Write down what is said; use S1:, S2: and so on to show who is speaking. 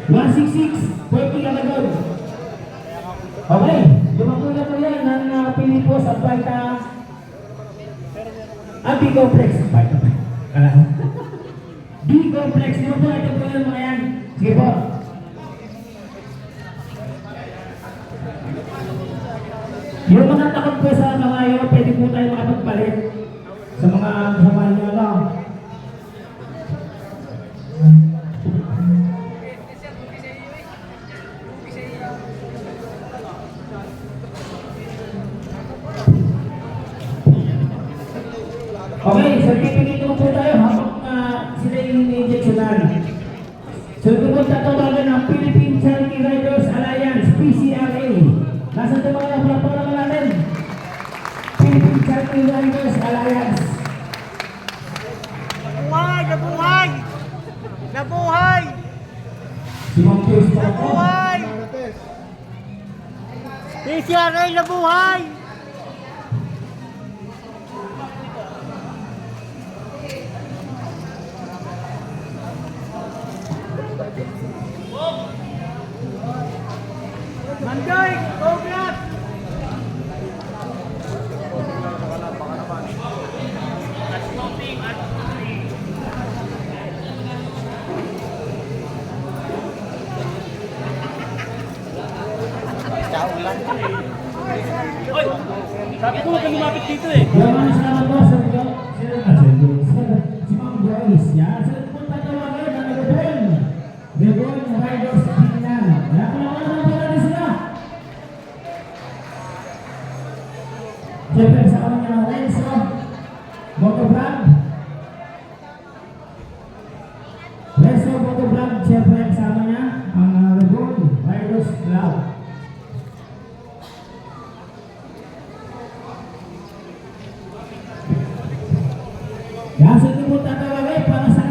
S1: 166, 40 Alagon. Okay, lumapo na po yan ng Pilipos at Baita. B-complex. Baita pa. B-complex. Di ba po, ito po yung mga yan. Sige po. Yung mga takot po sa kamayo, pwede po tayo makapagpalit sa mga kasama nyo lang. Okay, certificate mo po tayo habang sila yung injectionan. So, pupunta tawagan ng Philippine Charity Riders Alliance, PCRA. Nasaan ito mga palapalan natin? Philippine Charity Riders Alliance.
S2: Nabuhay! Nabuhay! Nabuhay!
S1: Si Ma'am Chase po.
S2: Nabuhay! PCRA nabuhay! Manday! Congrats! Oy! Sabi ko huwag ka lumapit dito eh.
S1: Yaman sa mga boss, si Ma'am Joyce. Yan, sila po tatawagan ng Rebon Riders Tingnan. Yan, palawanan po natin sila. Siyempre, sa kanya ng Renzo, Motovlog. Renzo Motovlog, siyempre, kasama niya ang Rebon Riders Club. Yan, sa ito po tatawagay para sa